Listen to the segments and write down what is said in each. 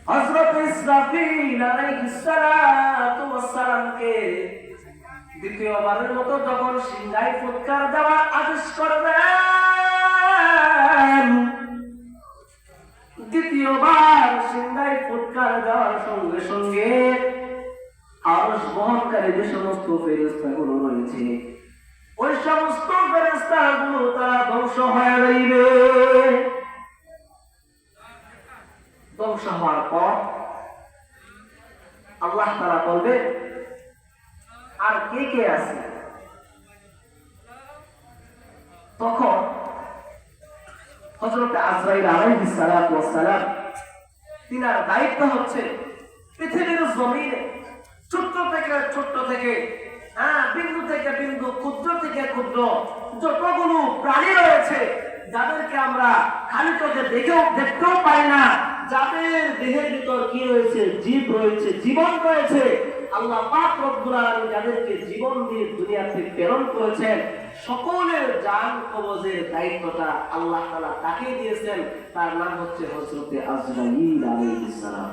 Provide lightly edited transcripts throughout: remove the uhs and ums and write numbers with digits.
হযরত ইসরাফিল আলাইহিস সালাতু ওয়াস সালামকে দ্বিতীয়বারের মতো যখন সিংহায় ফুৎকার দেওয়ার আদেশ করবেন, দ্বিতীয়বার সিংহায় ফুৎকার দেওয়ার সঙ্গে সঙ্গে আরশ বহনকারী যে সমস্ত ফেরেশতাগুলো রয়েছে, ওই সমস্ত ফেরেশতাগুলো তারা ধ্বংস হয়ে যাইবে। ধ্বংস হওয়ার পর আল্লাহ তাআলা বলবে, আর কে কে আছে? তখন হযরত আজরাইল আলাইহিস সালাতু ওয়াস সালাম, তিনার দায়িত্ব হচ্ছে পৃথিবীর জমিনে ছোট্ট থেকে বিন্দু থেকে বিন্দু, ক্ষুদ্র থেকে ক্ষুদ্র যতগুলো প্রাণী রয়েছে, যাদেরকে আমরা খালি চোখে দেখতেও পাই না, যাদের দেহের ভিতর কি রয়েছে, জীব রয়েছে, জীবন রয়েছে, আল্লাহ পাক রব্বুল আলামিন যাদেরকে জীবন দিয়ে দুনিয়াতে প্রেরণ করেছেন, সকলের জান কবজের দায়িত্বটা আল্লাহ তাআলা তাকে দিয়েছেন। তার নাম হচ্ছে হযরত আজরাইল আলাইহিস সালাম।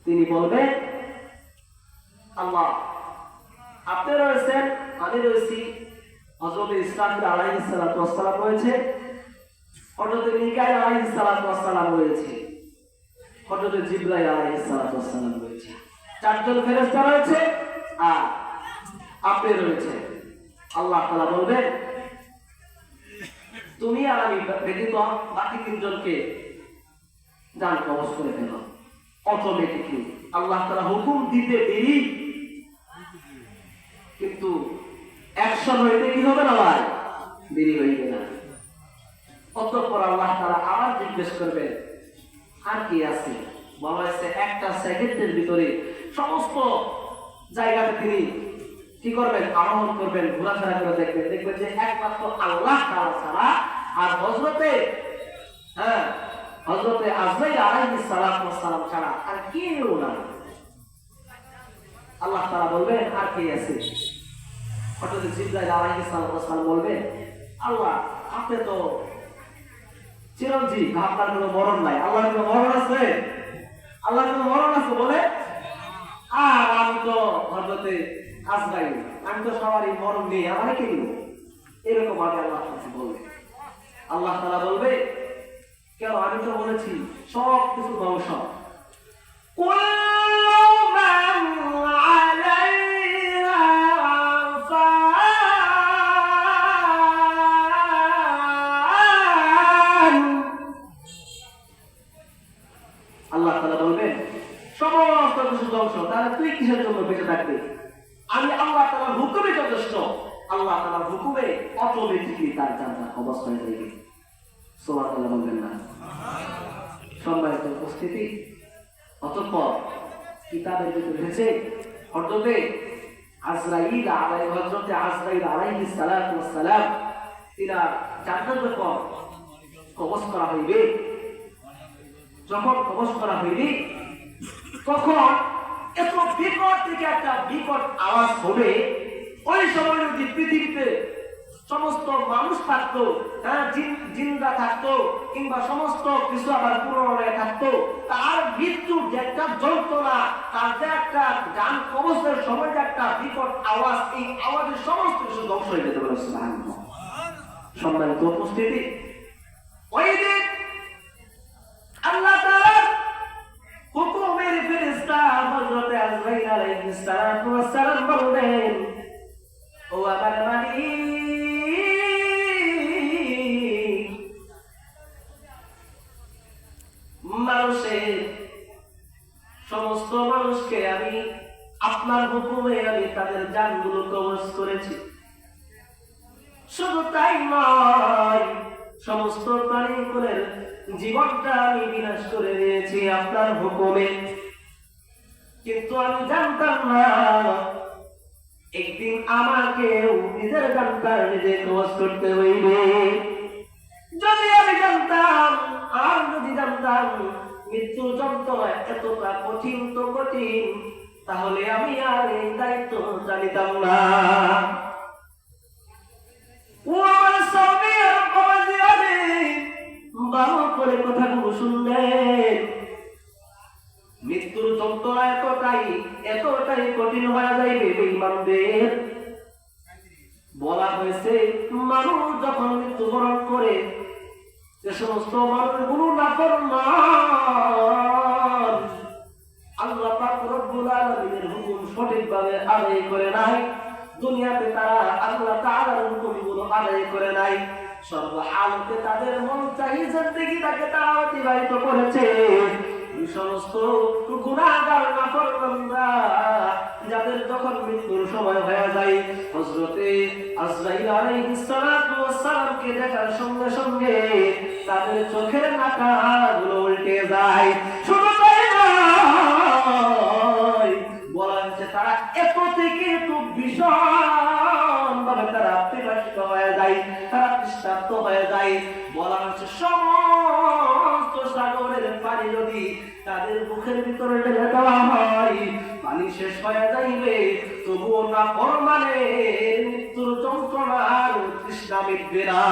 তিনি বলবেন, আল্লাহ আপনি রয়েছেন, আমি রয়েছি, হযরত ইসরাফিল আলাইহিস সালাতু ওয়াস সালাম রয়েছে, হযরত মিকাইল আলাইহিস সালাতু ওয়াস সালাম রয়েছে, হযরত জিবরাইল আলাইহিস সালাতু ওয়াস সালাম রয়েছে। চারজন ফেরেশতা রয়েছে আর আপনি রয়েছে। আল্লাহ তাআলা বলবেন, তুমি আর আমি ব্যতীত বাকি তিনজনকে জান কবজ করে ফেল। অটোমেটিকলি আল্লাহ তাআলা হুকুম দিতে দেরি, কিন্তু অ্যাকশন হইতে কি হবে না ভাই, দেরি হইবে না। অতঃপর আল্লাহ তাআলা আবার জিজ্ঞেস করবেন, আর কি আছে? বলা হয়েছে একটা সেকেন্ডের ভিতরে সমস্ত জায়গাতে তিনি কি করবেন, আরোহণ করবেন, ঘোরাফেরা করে দেখবেন যে একমাত্র আল্লাহ তাআলা ছাড়া আর হযরতে আজরাইল আলাইহিস সালাতু ওয়াস সালাম ছাড়া আর কেউ নাই। আল্লাহ তাআলা বলবেন, আর কে আছে? হযরত জিবরাইল আলাইহিস সালাতু ওয়াস সালাম বলবেন, আল্লাহ আপনি তো চিরঞ্জীব, আপনার কোনো মরণ নাই। আল্লাহর কোনো মরণ আছে? আল্লাহর কোনো মরণ আছে বলে? আর আমি তো হযরত আজরাইল, আমি তো সবারই মরণ নেই, আমার কে দিব? এরকম ভাবে আল্লাহ বলবে। আল্লাহ তাআলা বলবে, কেন? আমি তো বলেছি সব কিছু ধ্বংস। আল্লাহ তাআলা বলবেন, সমস্ত কিছু ধ্বংস, তাহলে তুই কিসের জন্য বেঁচে থাকবি? আমি আল্লাহ তাআলার হুকুমে যথেষ্ট। আল্লাহ তাআলার হুকুমে অটোমেটিকলি তার জান্নাত অবস্থা হয়ে যাবে। সুবহানাল্লাহ বলবেন না? সম্মানিত উপস্থিতি, অতঃপর কিতাবের ভিতরে রয়েছে হযরত আজরাইল আলাইহিস সালাতু ওয়াস সালাম, তিনার জান্নাতের পর কবজ করা হইবে। যখন কবজ করা হইবে, তখন এত বিকট থেকে একটা বিকট আওয়াজ হবে। ওই সময় যদি পৃথিবীতে সমস্ত মানুষ থাকতো, জিন্দা থাকতো, কিংবা সমস্ত কিছু আবার পুনরায় থাকতো, তার মৃত্যুর যে একটা যন্ত্রণা, তার যে একটা জান কবজের সময় যে একটা বিকট আওয়াজ, এই আওয়াজের সমস্ত কিছু ধ্বংস হয়ে যেতে পারে। সুবহানাল্লাহ। সম্মানিত উপস্থিতি, ওই দিন আল্লাহ তাআলার হুকুমের ফেরেশতা হযরত আজরাইল আলাইহিস সালাতু ওয়াস সালাম বলবেন, ও আমার মালিক, মানুষের সমস্ত মানুষকে আমি আপনার হুকুমে আমি তাদের জানগুলো কবজ করেছি। শুধু তাই নয়, সমস্ত প্রাণীকুলের জীবনটা আমি বিনাশ করে দিয়েছি আপনার হুকুমে। কিন্তু আমি জানতাম না একদিন আমাকেও নিজের জানটা নিজে কবজ করতে হইবে। যদি আমি জানতাম, আর যদি জানতাম মৃত্যুর যন্ত্রণা এতটা কঠিন তো কঠিন, তাহলে আমি আর এই দায়িত্ব জানিতাম না। ও আমার স্বামী আর বাবাজি, এতটাই কঠিন হয়ে যাইবে বেঈমানদের। বলা হয়েছে মানুষ যখন মৃত্যুবরণ করে, যে সমস্ত মানুষগুলো নাফরমান, আল্লাহ পাক রব্বুল আলামিনের হুকুম সঠিকভাবে আদায় করে নাই, দুনিয়াতে তারা আল্লাহ তাআলার হুকুমগুলো আদায় করে নাই, সর্বহালতে তাদের মন চাই জিন্দেগিটাকে তারা অতিবাহিত করেছে। এই সমস্ত গুনাহগার নাফরমানরা যাদের যখন মৃত্যুর সময় হয়ে যায়, হযরতে আজরাইল আলাইহিস সালাতু ওয়াস সালামকে দেখার সঙ্গে সঙ্গে তাদের চোখের নাকাগুলো উল্টে যায়। শুধু তাই নয়, বলা হচ্ছে তারা এত থেকে এত ভীষণ ভাবে তারা বিভাজিত হয়ে যায়, তারা তৃষ্ণার্ত হয়ে যায়। বলা হচ্ছে সমস্ত সাগরের পানি যদি তাদের মুখের ভিতরে ঢেলে দেওয়া হয়, পানি শেষ হয়ে যাইবে, তবুও না ফরমানের মৃত্যুর যন্ত্রণার তৃষ্ণা মিটবে না।